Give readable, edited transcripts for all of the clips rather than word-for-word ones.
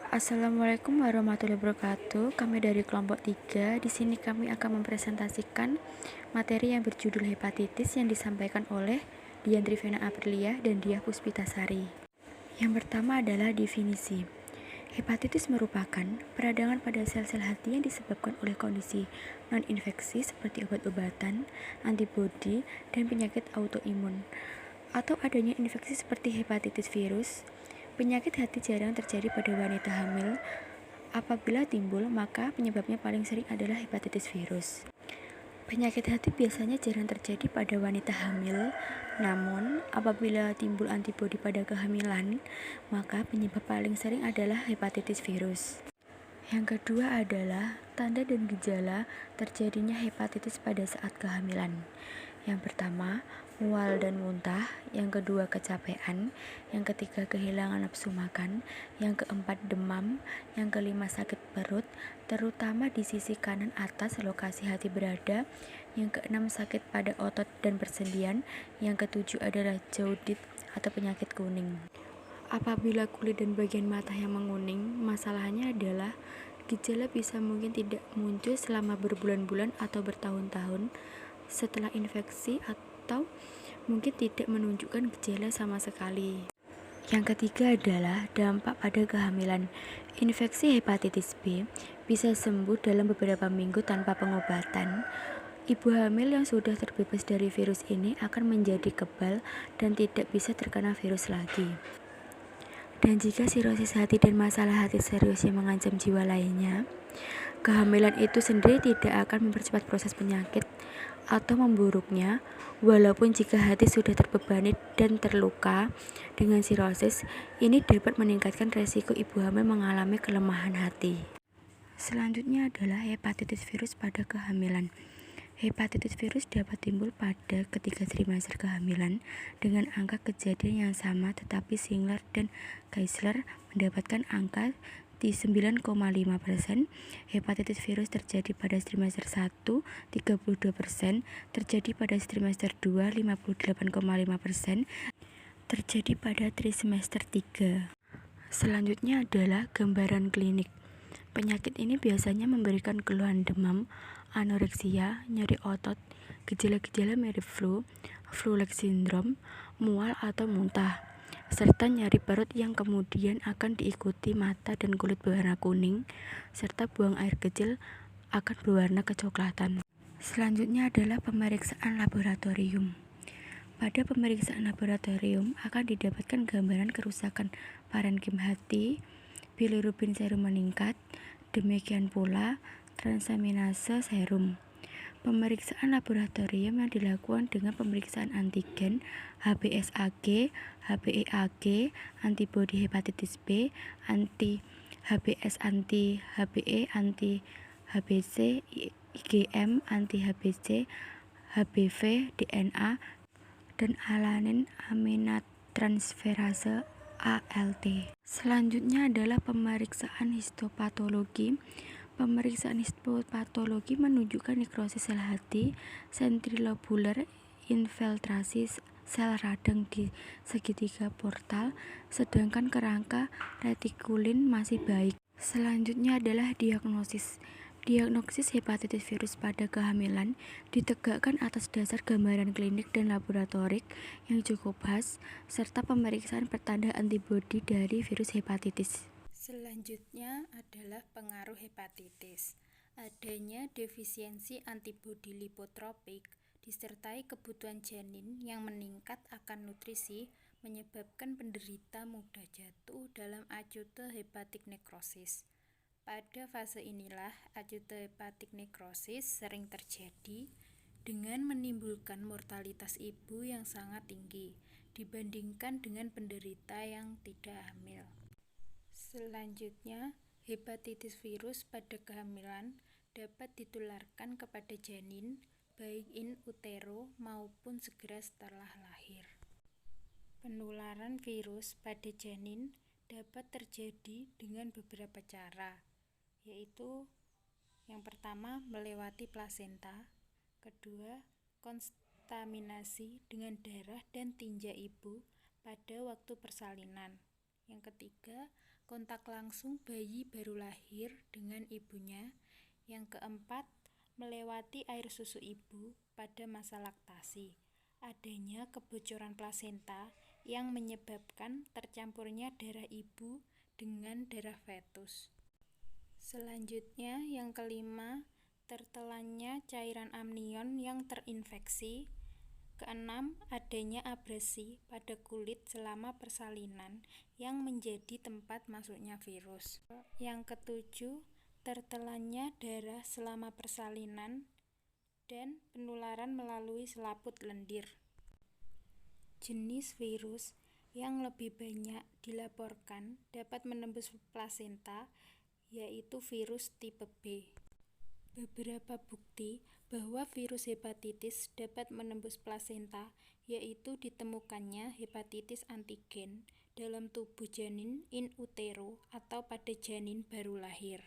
Assalamualaikum warahmatullahi wabarakatuh. Kami dari kelompok 3. Di sini kami akan mempresentasikan materi yang berjudul hepatitis yang disampaikan oleh Dian Trivena Aprilia dan Diah Puspitasari. Yang pertama adalah definisi. Hepatitis merupakan peradangan pada sel-sel hati yang disebabkan oleh kondisi non-infeksi seperti obat-obatan, antibodi, dan penyakit autoimun, atau adanya infeksi seperti hepatitis virus. Penyakit hati jarang terjadi pada wanita hamil. Apabila timbul, maka penyebabnya paling sering adalah hepatitis virus. Penyakit hati biasanya jarang terjadi pada wanita hamil, namun apabila timbul antibodi pada kehamilan, maka penyebab paling sering adalah hepatitis virus. Yang kedua adalah tanda dan gejala terjadinya hepatitis pada saat kehamilan. Yang pertama, mual dan muntah. Yang kedua, kecapean. Yang ketiga, kehilangan nafsu makan. Yang keempat, demam. Yang kelima, sakit perut, terutama di sisi kanan atas lokasi hati berada. Yang keenam, sakit pada otot dan persendian. Yang ketujuh adalah jaundice atau penyakit kuning. Apabila kulit dan bagian mata yang menguning, masalahnya adalah gejala bisa mungkin tidak muncul selama berbulan-bulan atau bertahun-tahun setelah infeksi, atau mungkin tidak menunjukkan gejala sama sekali. Yang ketiga adalah dampak pada kehamilan. Infeksi hepatitis B bisa sembuh dalam beberapa minggu tanpa pengobatan. Ibu hamil yang sudah terbebas dari virus ini akan menjadi kebal dan tidak bisa terkena virus lagi. Dan jika sirosis hati dan masalah hati serius yang mengancam jiwa lainnya, kehamilan itu sendiri tidak akan mempercepat proses penyakit atau memburuknya, walaupun jika hati sudah terbebani dan terluka dengan sirosis, ini dapat meningkatkan resiko ibu hamil mengalami kelemahan hati. Selanjutnya adalah hepatitis virus pada kehamilan. Hepatitis virus dapat timbul pada ketiga trimester kehamilan dengan angka kejadian yang sama, tetapi Schindler dan Kessler mendapatkan angka di 9,5%. Hepatitis virus terjadi pada trimester 1, 32%, terjadi pada trimester 2, 58,5%, terjadi pada trimester 3. Selanjutnya adalah gambaran klinik. Penyakit ini biasanya memberikan keluhan demam, anoreksia, nyeri otot, gejala-gejala mirip flu-like syndrome, mual atau muntah, serta nyeri perut yang kemudian akan diikuti mata dan kulit berwarna kuning, serta buang air kecil akan berwarna kecoklatan. Selanjutnya adalah pemeriksaan laboratorium. Pada pemeriksaan laboratorium akan didapatkan gambaran kerusakan parenkim hati, bilirubin serum meningkat, demikian pula transaminase serum. Pemeriksaan laboratorium yang dilakukan dengan pemeriksaan antigen, HBsAg, HBeAg, antibodi hepatitis B, anti-HBs, anti-HBe, anti-HBc, IgM, anti-HBc, HBV, DNA, dan alanin aminotransferase ALT. Selanjutnya adalah pemeriksaan histopatologi. Pemeriksaan histopatologi menunjukkan nekrosis sel hati, sentrilobular, infiltrasi sel radang di segitiga portal, sedangkan kerangka retikulin masih baik. Selanjutnya adalah diagnosis. Diagnosis hepatitis virus pada kehamilan ditegakkan atas dasar gambaran klinik dan laboratorik yang cukup khas, serta pemeriksaan pertanda antibodi dari virus hepatitis. Selanjutnya adalah pengaruh hepatitis. Adanya defisiensi antibodi lipotropik disertai kebutuhan janin yang meningkat akan nutrisi menyebabkan penderita mudah jatuh dalam acute hepatic necrosis. Pada fase inilah acute hepatic necrosis sering terjadi dengan menimbulkan mortalitas ibu yang sangat tinggi dibandingkan dengan penderita yang tidak hamil. Selanjutnya, hepatitis virus pada kehamilan dapat ditularkan kepada janin baik in utero maupun segera setelah lahir. Penularan virus pada janin dapat terjadi dengan beberapa cara, yaitu yang pertama melewati plasenta, kedua kontaminasi dengan darah dan tinja ibu pada waktu persalinan, yang ketiga kontak langsung bayi baru lahir dengan ibunya. Yang keempat, melewati air susu ibu pada masa laktasi. Adanya kebocoran plasenta yang menyebabkan tercampurnya darah ibu dengan darah fetus. Selanjutnya, yang kelima, tertelannya cairan amnion yang terinfeksi. Keenam, adanya abrasi pada kulit selama persalinan yang menjadi tempat masuknya virus. Yang ketujuh, tertelannya darah selama persalinan dan penularan melalui selaput lendir. Jenis virus yang lebih banyak dilaporkan dapat menembus plasenta, yaitu virus tipe B. Beberapa bukti bahwa virus hepatitis dapat menembus plasenta, yaitu ditemukannya hepatitis antigen dalam tubuh janin in utero atau pada janin baru lahir.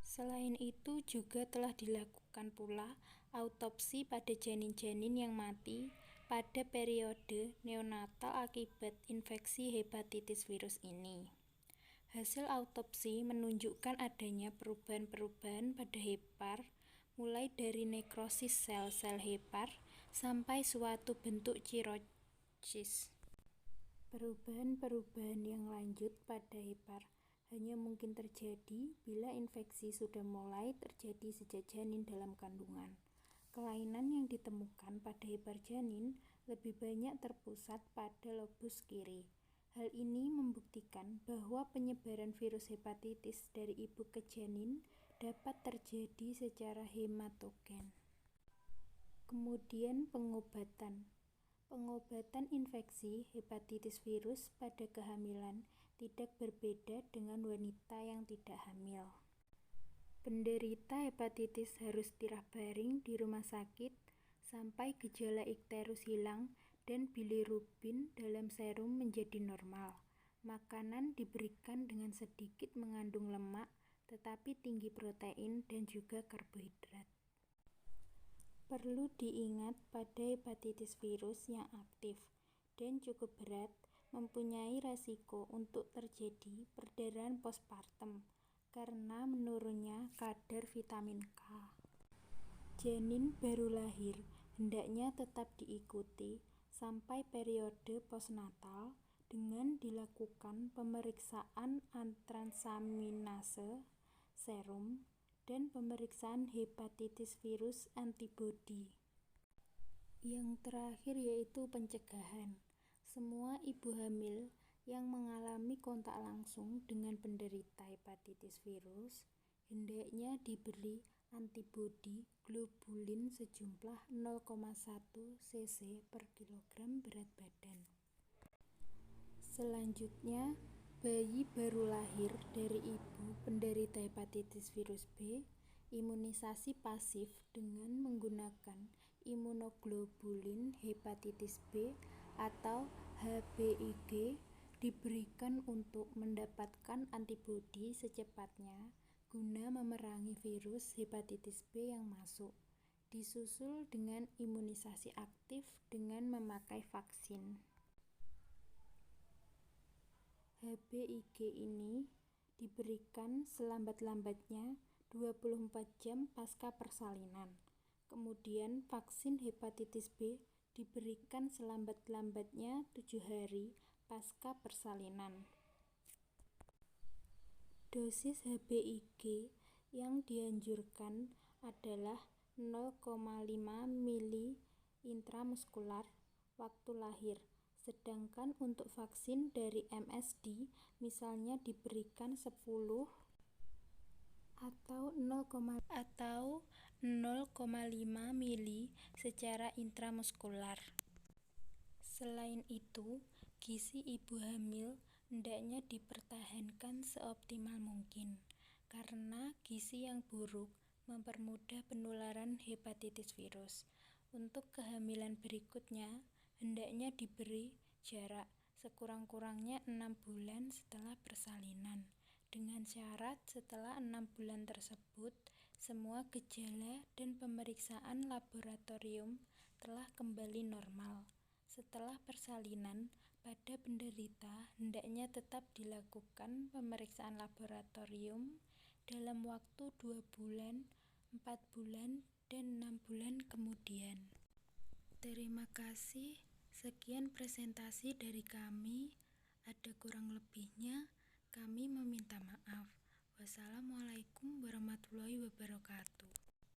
Selain itu juga telah dilakukan pula autopsi pada janin-janin yang mati pada periode neonatal akibat infeksi hepatitis virus ini. Hasil autopsi menunjukkan adanya perubahan-perubahan pada hepar, mulai dari nekrosis sel-sel hepar sampai suatu bentuk cirosis. Perubahan-perubahan yang lanjut pada hepar hanya mungkin terjadi bila infeksi sudah mulai terjadi sejak janin dalam kandungan. Kelainan yang ditemukan pada hepar janin lebih banyak terpusat pada lobus kiri. Hal ini membuktikan bahwa penyebaran virus hepatitis dari ibu ke janin dapat terjadi secara hematogen. Kemudian pengobatan. Pengobatan infeksi hepatitis virus pada kehamilan tidak berbeda dengan wanita yang tidak hamil. Penderita hepatitis harus istirahat baring di rumah sakit sampai gejala ikterus hilang dan bilirubin dalam serum menjadi normal. Makanan diberikan dengan sedikit mengandung lemak tetapi tinggi protein dan juga karbohidrat. Perlu diingat pada hepatitis virus yang aktif dan cukup berat mempunyai risiko untuk terjadi perdarahan postpartum karena menurunnya kadar vitamin K. Janin baru lahir hendaknya tetap diikuti sampai periode postnatal dengan dilakukan pemeriksaan antransaminase serum dan pemeriksaan hepatitis virus antibodi. Yang terakhir yaitu pencegahan. Semua ibu hamil yang mengalami kontak langsung dengan penderita hepatitis virus hendaknya diberi antibodi globulin sejumlah 0,1 cc per kilogram berat badan. Selanjutnya, bayi baru lahir dari ibu penderita hepatitis virus B, imunisasi pasif dengan menggunakan imunoglobulin hepatitis B atau HBIG diberikan untuk mendapatkan antibodi secepatnya guna memerangi virus hepatitis B yang masuk, disusul dengan imunisasi aktif dengan memakai vaksin. HBIG ini diberikan selambat-lambatnya 24 jam pasca persalinan. Kemudian vaksin hepatitis B diberikan selambat-lambatnya 7 hari pasca persalinan. Dosis HBIG yang dianjurkan adalah 0,5 mili intramuskular waktu lahir, sedangkan untuk vaksin dari MSD misalnya diberikan 10 atau 0,5 mili secara intramuskular. Selain itu, gizi ibu hamil hendaknya dipertahankan seoptimal mungkin, karena gizi yang buruk mempermudah penularan hepatitis virus. Untuk kehamilan berikutnya, hendaknya diberi jarak sekurang-kurangnya 6 bulan setelah persalinan, dengan syarat setelah 6 bulan tersebut, semua gejala dan pemeriksaan laboratorium telah kembali normal. Setelah persalinan, Pada penderita, hendaknya tetap dilakukan pemeriksaan laboratorium dalam waktu 2 bulan, 4 bulan, dan 6 bulan kemudian. Terima kasih. Sekian presentasi dari kami. Ada kurang lebihnya, kami meminta maaf. Wassalamualaikum warahmatullahi wabarakatuh.